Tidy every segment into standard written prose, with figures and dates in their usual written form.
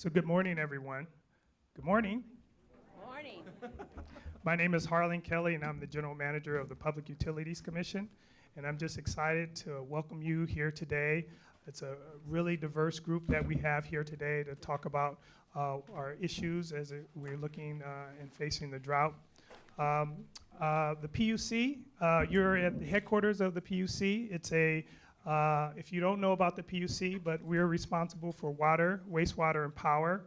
So good morning, everyone. Good morning. Morning. My name is Harlan Kelly, and I'm the General Manager of the Public Utilities Commission. And I'm just excited to welcome you here today. It's a really diverse group that we have here today to talk about our issues as we're looking and facing the drought. The PUC, you're at the headquarters of the PUC. It's if you don't know about the PUC, but we're responsible for water, wastewater, and power.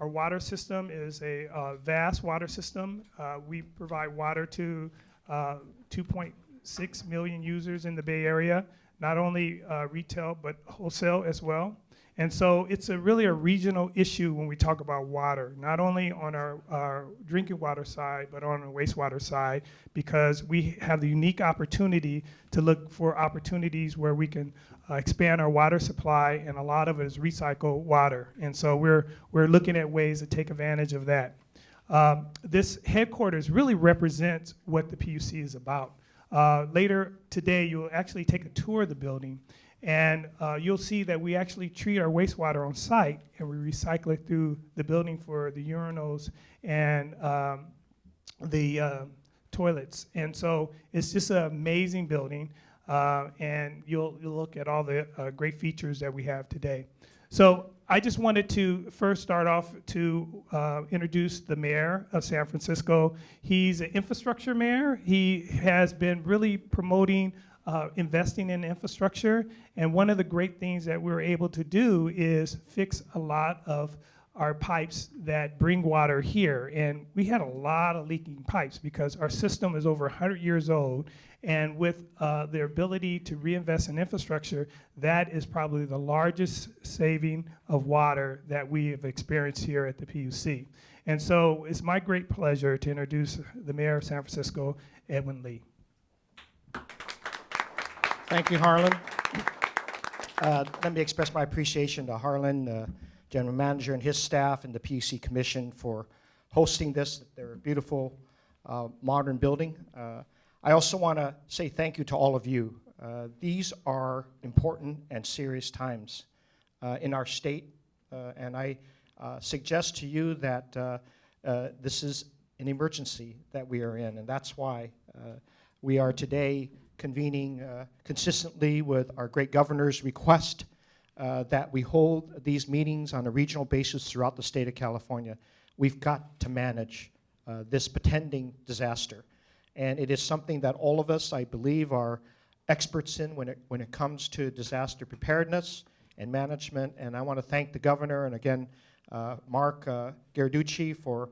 Our water system is a vast water system. We provide water to 2.6 million users in the Bay Area, not only retail, but wholesale as well. And so it's really a regional issue when we talk about water, not only on our drinking water side, but on the wastewater side, because we have the unique opportunity to look for opportunities where we can expand our water supply, and a lot of it is recycled water. And so we're looking at ways to take advantage of that. This headquarters really represents what the PUC is about. Later today, you'll actually take a tour of the building, and you'll see that we actually treat our wastewater on site, and we recycle it through the building for the urinals and the toilets. And so it's just an amazing building, and you'll look at all the great features that we have today. So I just wanted to first start off to introduce the mayor of San Francisco. He's an infrastructure mayor. He has been really promoting investing in infrastructure, and one of the great things that we're able to do is fix a lot of our pipes that bring water here. And we had a lot of leaking pipes because our system is over 100 years old, and with their ability to reinvest in infrastructure, that is probably the largest saving of water that we have experienced here at the PUC. And so it's my great pleasure to introduce the mayor of San Francisco, Edwin Lee. Thank you, Harlan. Let me express my appreciation to Harlan, General Manager, and his staff, and the PUC Commission for hosting this. They're a beautiful, modern building. I also want to say thank you to all of you. These are important and serious times in our state, and I suggest to you that this is an emergency that we are in, and that's why we are today convening consistently with our great governor's request that we hold these meetings on a regional basis throughout the state of California. We've got to manage this pretending disaster. And it is something that all of us, I believe, are experts in when it comes to disaster preparedness and management. And I want to thank the governor and, again, Mark Ghilarducci for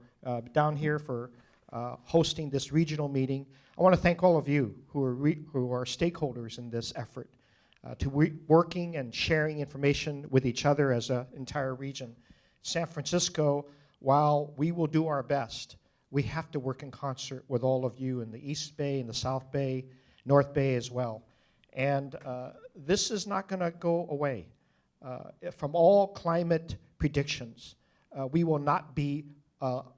down here for hosting this regional meeting. I want to thank all of you who are stakeholders in this effort, working and sharing information with each other as an entire region. San Francisco, while we will do our best, we have to work in concert with all of you in the East Bay and the South Bay, North Bay as well. And this is not going to go away. From all climate predictions, we will not be,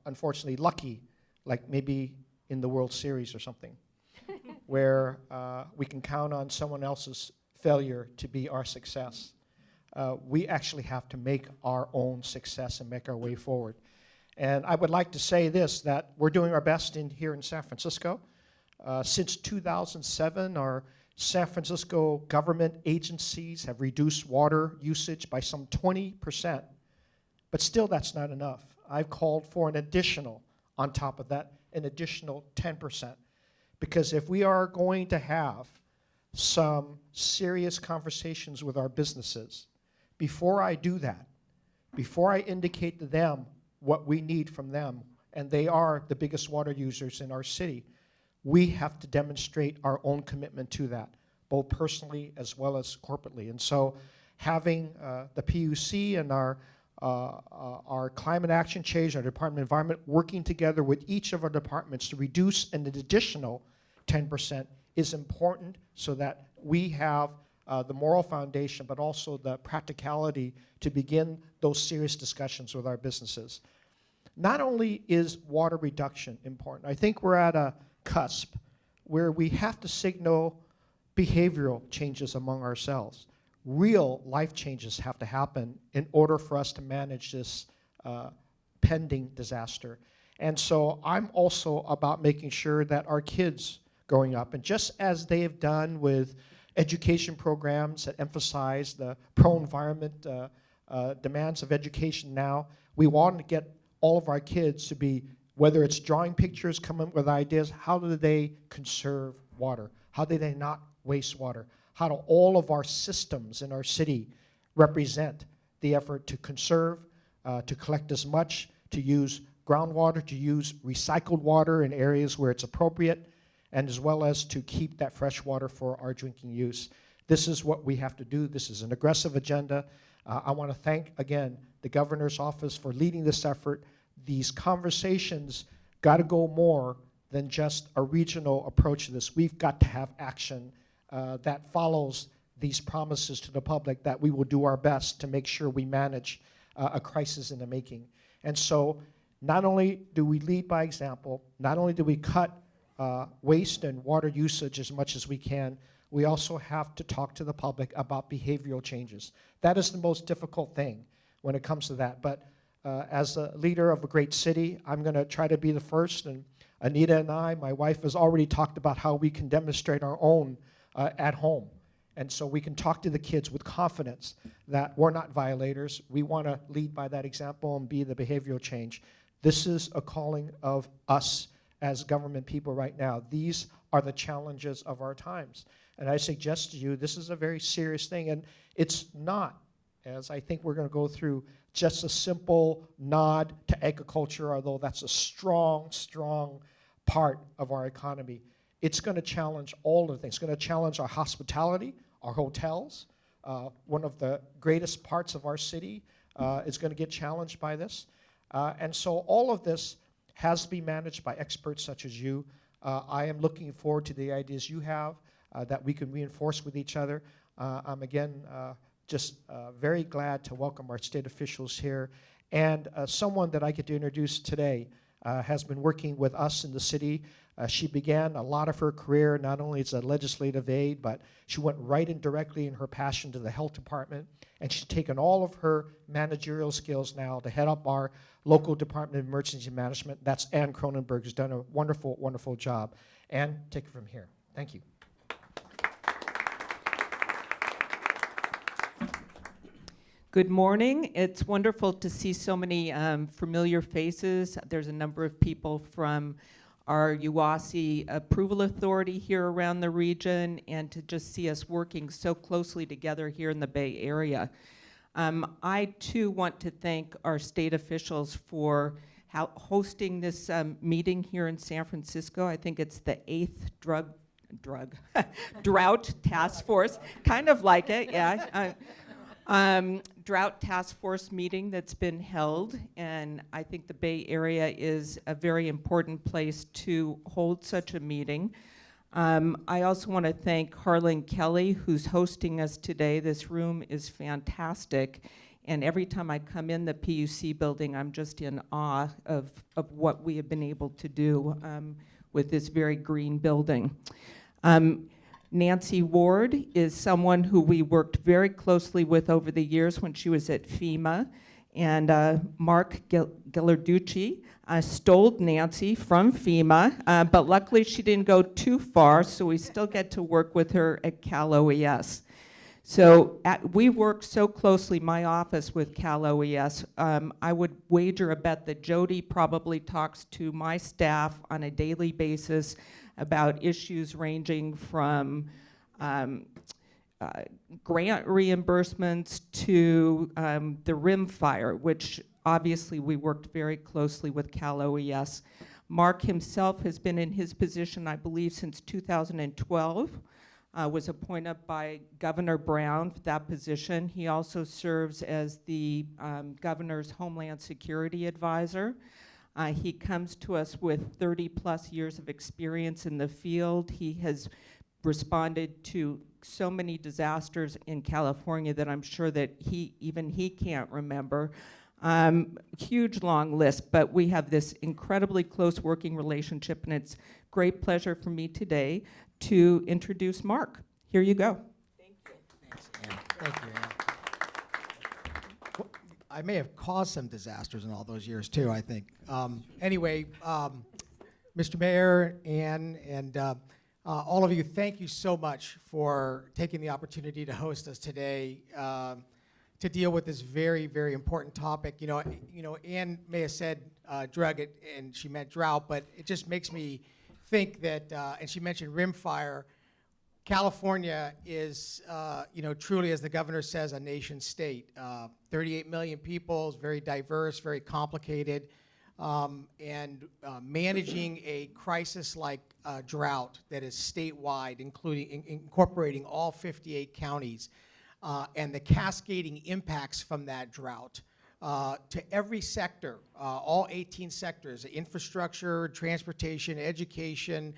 unfortunately, lucky, like maybe in the World Series or something, where we can count on someone else's failure to be our success. We actually have to make our own success and make our way forward. And I would like to say this, that we're doing our best here in San Francisco. Since 2007, our San Francisco government agencies have reduced water usage by some 20%. But still, that's not enough. I've called for an additional, on top of that, an additional 10%. Because if we are going to have some serious conversations with our businesses, before I do that, before I indicate to them what we need from them, and they are the biggest water users in our city, we have to demonstrate our own commitment to that, both personally as well as corporately. And so having the PUC and our climate action change, our Department of Environment, working together with each of our departments to reduce an additional 10% is important so that we have the moral foundation, but also the practicality to begin those serious discussions with our businesses. Not only is water reduction important, I think we're at a cusp where we have to signal behavioral changes among ourselves. Real life changes have to happen in order for us to manage this pending disaster. And so I'm also about making sure that our kids growing up, and just as they have done with education programs that emphasize the pro-environment demands of education now, we want to get all of our kids to be, whether it's drawing pictures, coming up with ideas, how do they conserve water? How do they not waste water? How do all of our systems in our city represent the effort to conserve, to collect as much, to use groundwater, to use recycled water in areas where it's appropriate, and as well as to keep that fresh water for our drinking use. This is what we have to do. This is an aggressive agenda. I want to thank, again, the governor's office for leading this effort. These conversations got to go more than just a regional approach to this. We've got to have action that follows these promises to the public that we will do our best to make sure we manage a crisis in the making. And so not only do we lead by example, not only do we cut waste and water usage as much as we can, we also have to talk to the public about behavioral changes. That is the most difficult thing when it comes to that. But as a leader of a great city, I'm going to try to be the first. And Anita and I, my wife, has already talked about how we can demonstrate our own at home. And so we can talk to the kids with confidence that we're not violators. We want to lead by that example and be the behavioral change. This is a calling of us as government people right now. These are the challenges of our times. And I suggest to you, this is a very serious thing. And it's not, as I think we're going to go through, just a simple nod to agriculture, although that's a strong, strong part of our economy. It's going to challenge all of the things. It's going to challenge our hospitality, our hotels. One of the greatest parts of our city is going to get challenged by this. And so all of this has to be managed by experts such as you. I am looking forward to the ideas you have that we can reinforce with each other. I'm again just very glad to welcome our state officials here. And someone that I get to introduce today has been working with us in the city. She began a lot of her career not only as a legislative aide, but she went right in directly in her passion to the health department. And she's taken all of her managerial skills now to head up our local Department of Emergency Management. That's Ann Cronenberg, who's done a wonderful, wonderful job. Ann, take it from here. Thank you. Good morning. It's wonderful to see so many familiar faces. There's a number of people from our UASI approval authority here around the region, and to just see us working so closely together here in the Bay Area. I too want to thank our state officials for hosting this meeting here in San Francisco. I think it's the 8th Drought Task Force, kind of like it, yeah. Drought Task Force meeting that's been held, and I think the Bay Area is a very important place to hold such a meeting. I also want to thank Harlan Kelly, who's hosting us today. This room is fantastic, and every time I come in the PUC building, I'm just in awe of what we have been able to do with this very green building. Nancy Ward is someone who we worked very closely with over the years when she was at FEMA. And Mark Ghilarducci stole Nancy from FEMA, but luckily she didn't go too far, so we still get to work with her at Cal OES. So we work so closely, my office, with Cal OES. I would wager a bet that Jody probably talks to my staff on a daily basis about issues ranging from grant reimbursements to the RIM fire, which obviously we worked very closely with Cal OES. Mark himself has been in his position, I believe, since 2012, was appointed by Governor Brown for that position. He also serves as the governor's Homeland Security Advisor. He comes to us with 30+ years of experience in the field. He has responded to so many disasters in California that I'm sure that even he can't remember. Huge long list, but we have this incredibly close working relationship, and it's great pleasure for me today to introduce Mark. Here you go. Thank you. Thanks, Ann. Thank you, Ann. I may have caused some disasters in all those years too, I think. Anyway, Mr. Mayor, Ann, and all of you, thank you so much for taking the opportunity to host us today to deal with this very, very important topic. You know, Ann may have said drug it, and she meant drought, but it just makes me think that, and she mentioned rimfire. California is, you know, truly, as the governor says, a nation state. 38 million people, is very diverse, very complicated, and managing a crisis like drought that is statewide, including incorporating all 58 counties, and the cascading impacts from that drought to every sector, all 18 sectors, infrastructure, transportation, education,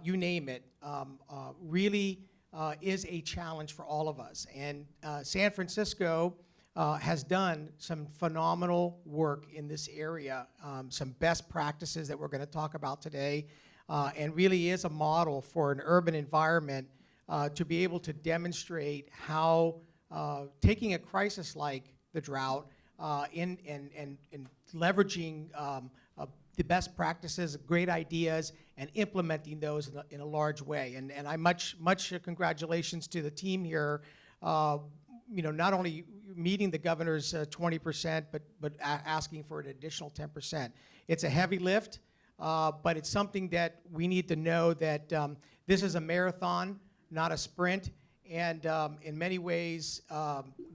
you name it, really is a challenge for all of us. And San Francisco has done some phenomenal work in this area, some best practices that we're going to talk about today, and really is a model for an urban environment to be able to demonstrate how taking a crisis like the drought and leveraging the best practices, great ideas, and implementing those in a large way. And I much congratulations to the team here. You know, not only meeting the governor's 20%, but asking for an additional 10%. It's a heavy lift, but it's something that we need to know that this is a marathon, not a sprint. And in many ways,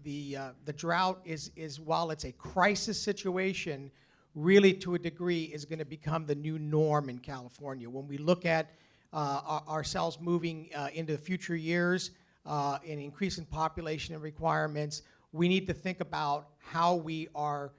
the drought is, while it's a crisis situation, really to a degree is going to become the new norm in California. When we look at ourselves moving into the future years, an increase in population and requirements, we need to think about how we are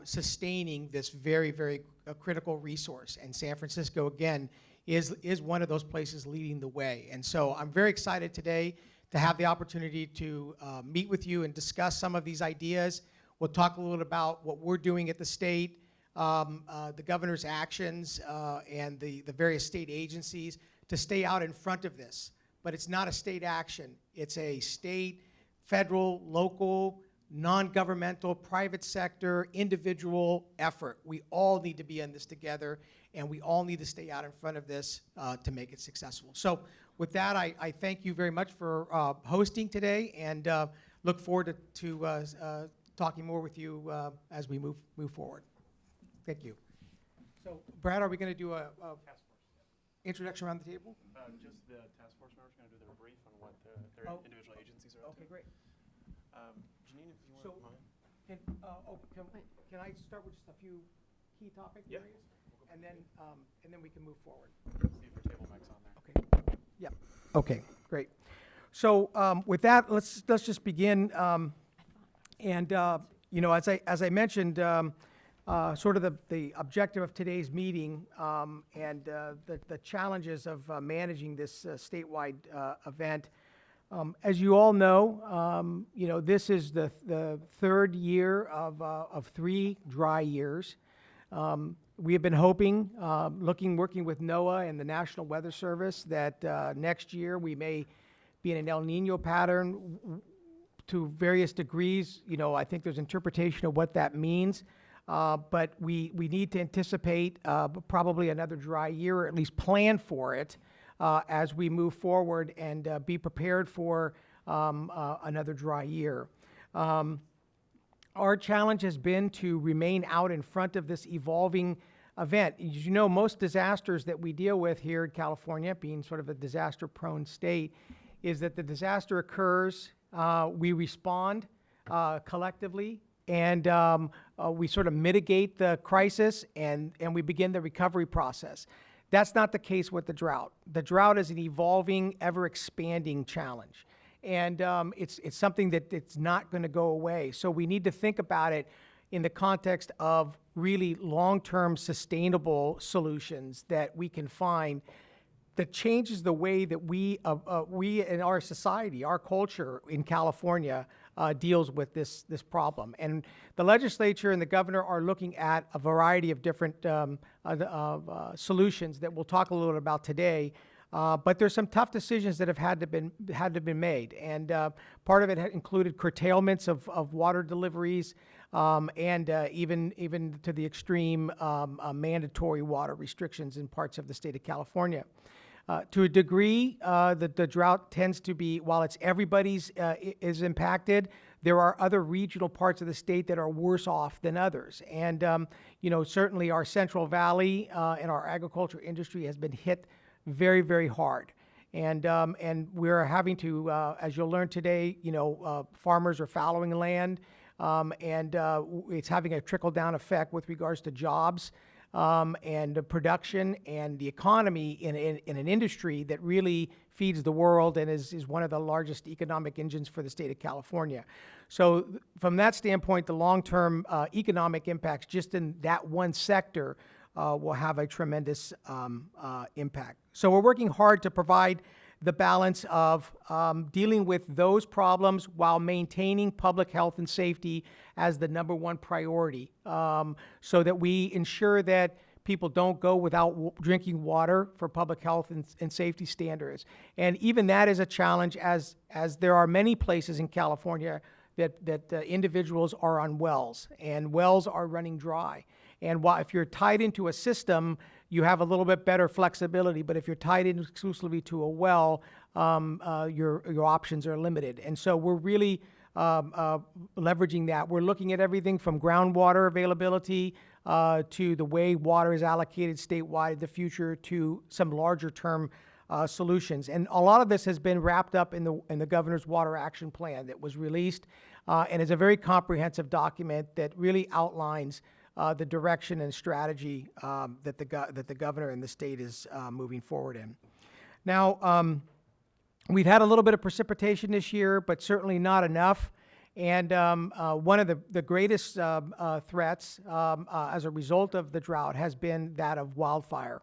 sustaining this very, very critical resource. And San Francisco, again, is one of those places leading the way. And so I'm very excited today to have the opportunity to meet with you and discuss some of these ideas. We'll talk a little bit about what we're doing at the state, the governor's actions, and the various state agencies to stay out in front of this. But it's not a state action. It's a state, federal, local, non-governmental, private sector, individual effort. We all need to be in this together, and we all need to stay out in front of this to make it successful. So with that, I thank you very much for hosting today, and look forward to talking more with you as we move forward. Thank you. So, Brad, are we going to do a introduction around the table? Just the task force members are going to do their brief on what their individual agencies are up to. Okay, great. Janine, if you So, want mine. Can I start with just a few key topic Yeah. areas? And then we can move forward. See if your table mic's on there. Okay. Yeah. Okay. Great. So with that, let's just begin. You know, as I mentioned, sort of the objective of today's meeting and the challenges of managing this statewide event. As you all know, you know, this is the third year of 3 dry years. We have been hoping, working with NOAA and the National Weather Service, that next year we may be in an El Nino pattern to various degrees. You know, I think there's interpretation of what that means, but we need to anticipate probably another dry year, or at least plan for it as we move forward and be prepared for another dry year. Our challenge has been to remain out in front of this evolving event. As you know, most disasters that we deal with here in California, being sort of a disaster-prone state, is that the disaster occurs, we respond collectively, and we sort of mitigate the crisis, and we begin the recovery process. That's not the case with the drought. The drought is an evolving, ever-expanding challenge. And it's something that it's not going to go away. So we need to think about it in the context of really long-term sustainable solutions that we can find that changes the way that we in our society, our culture in California deals with this problem. And the legislature and the governor are looking at a variety of different solutions that we'll talk a little bit about today. But there's some tough decisions that have had to be made, and part of it included curtailments of water deliveries, and even to the extreme mandatory water restrictions in parts of the state of California. To a degree, the drought tends to be, while it's everybody's is impacted, there are other regional parts of the state that are worse off than others. And, certainly our Central Valley and our agriculture industry has been hit very, very hard. And we're having to, as you'll learn today, farmers are fallowing land, and it's having a trickle-down effect with regards to jobs and production and the economy in an industry that really feeds the world and is one of the largest economic engines for the state of California. So from that standpoint, the long-term economic impacts just in that one sector will have a tremendous impact. So we're working hard to provide the balance of dealing with those problems while maintaining public health and safety as the #1 priority, so that we ensure that people don't go without drinking water for public health and safety standards. And even that is a challenge, as there are many places in California that individuals are on wells, and wells are running dry. And while if you're tied into a system, you have a little bit better flexibility, but if you're tied in exclusively to a well, your options are limited. And so we're really leveraging that. We're looking at everything from groundwater availability to the way water is allocated statewide in the future to some larger term solutions. And a lot of this has been wrapped up in the Governor's Water Action Plan that was released, and is a very comprehensive document that really outlines the direction and strategy that the governor and the state is moving forward in. Now, we've had a little bit of precipitation this year, but certainly not enough. And one of the greatest threats as a result of the drought has been that of wildfire.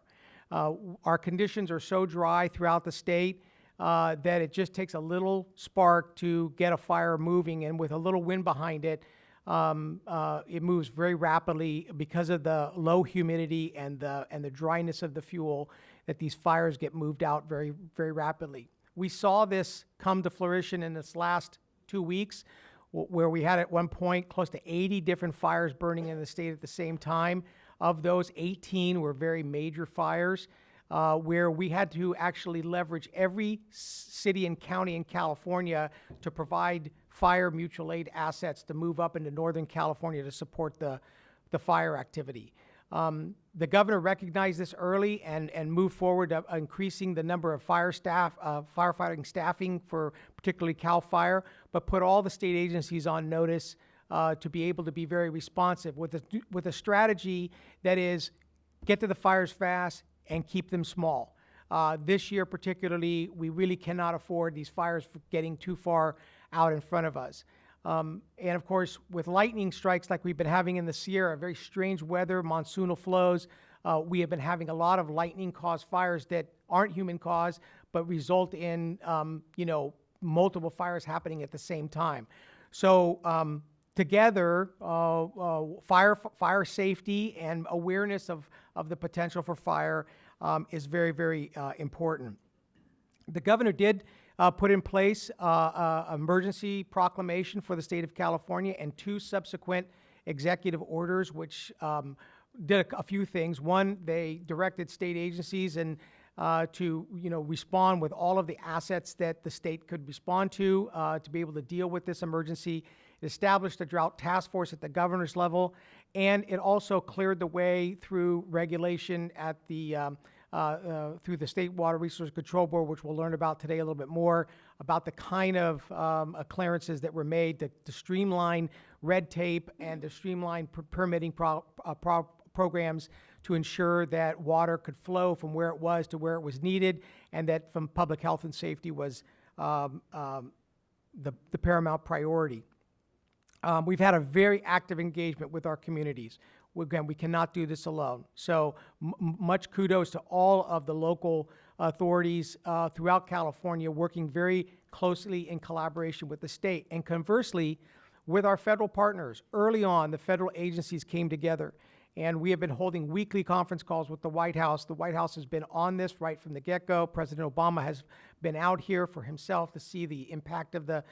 Our conditions are so dry throughout the state that it just takes a little spark to get a fire moving, and with a little wind behind it, it moves very rapidly because of the low humidity and the dryness of the fuel, that these fires get moved out very, very rapidly. We saw this come to fruition in this last 2 weeks, where we had at one point close to 80 different fires burning in the state at the same time. Of those, 18 were very major fires, where we had to actually leverage every city and county in California to provide fire mutual aid assets to move up into Northern California to support the fire activity. The governor recognized this early and moved forward, increasing the number of firefighting staffing for particularly CAL FIRE, but put all the state agencies on notice to be able to be very responsive with a strategy that is get to the fires fast and keep them small. This year particularly, we really cannot afford these fires getting too far out in front of us. And of course, with lightning strikes like we've been having in the Sierra, very strange weather, monsoonal flows, we have been having a lot of lightning-caused fires that aren't human-caused, but result in, multiple fires happening at the same time. So together, fire safety and awareness of the potential for fire is very, very important. The governor did put in place an emergency proclamation for the state of California and 2 subsequent executive orders, which did a few things. One, they directed state agencies to respond with all of the assets that the state could respond to be able to deal with this emergency. It established a drought task force at the governor's level, and it also cleared the way through regulation at the through the State Water Resources Control Board, which we'll learn about today a little bit more, about the kind of clearances that were made to streamline red tape and to streamline permitting programs to ensure that water could flow from where it was to where it was needed, and that from public health and safety was the paramount priority. We've had a very active engagement with our communities. Again, we cannot do this alone. So much kudos to all of the local authorities throughout California working very closely in collaboration with the state. And conversely, with our federal partners, early on, the federal agencies came together And we have been holding weekly conference calls with the White House. The White House has been on this right from the get-go. President Obama has been out here for himself to see the impact of the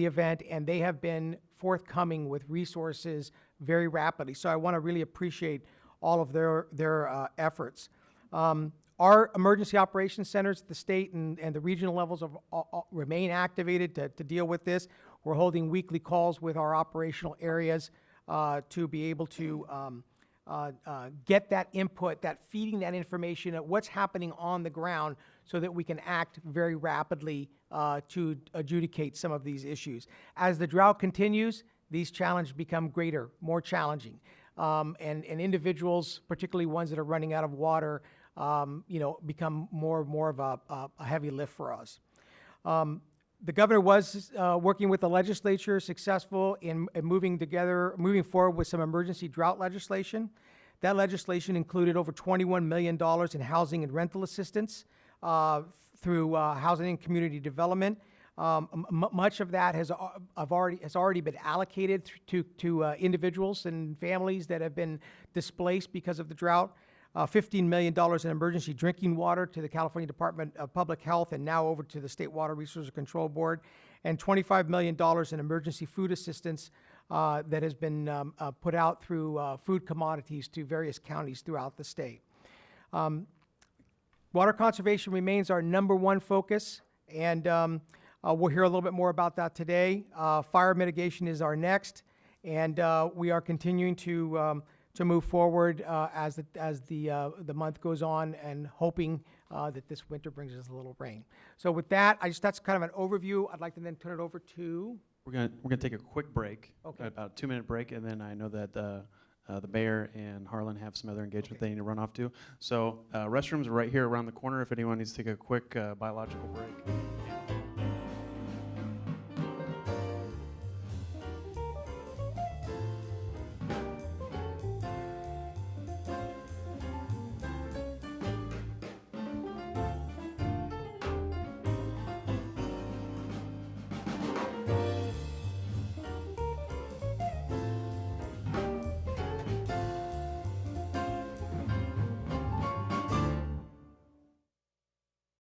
event, and they have been forthcoming with resources very rapidly. So I want to really appreciate all of their efforts. Our emergency operations centers at the state and the regional levels remain activated to deal with this. We're holding weekly calls with our operational areas to be able to get that input, that feeding that information at what's happening on the ground so that we can act very rapidly to adjudicate some of these issues. As the drought continues, these challenges become greater, more challenging. And individuals, particularly ones that are running out of water, become more and more of a heavy lift for us. The governor was working with the legislature, successful in moving forward with some emergency drought legislation. That legislation included over $21 million in housing and rental assistance through housing and community development. Much of that has already been allocated to individuals and families that have been displaced because of the drought. $15 million in emergency drinking water to the California Department of Public Health and now over to the State Water Resources Control Board, and $25 million in emergency food assistance that has been put out through food commodities to various counties throughout the state. Water conservation remains our #1 focus, and we'll hear a little bit more about that today. Fire mitigation is our next, and we are continuing to move forward as the month goes on, and hoping that this winter brings us a little rain. So with that, that's kind of an overview. I'd like to then turn it over to. We're gonna take a quick break, Okay. about a 2-minute break, and then I know that the mayor and Harlan have some other engagement they need to run off to. So restrooms are right here around the corner if anyone needs to take a quick biological break.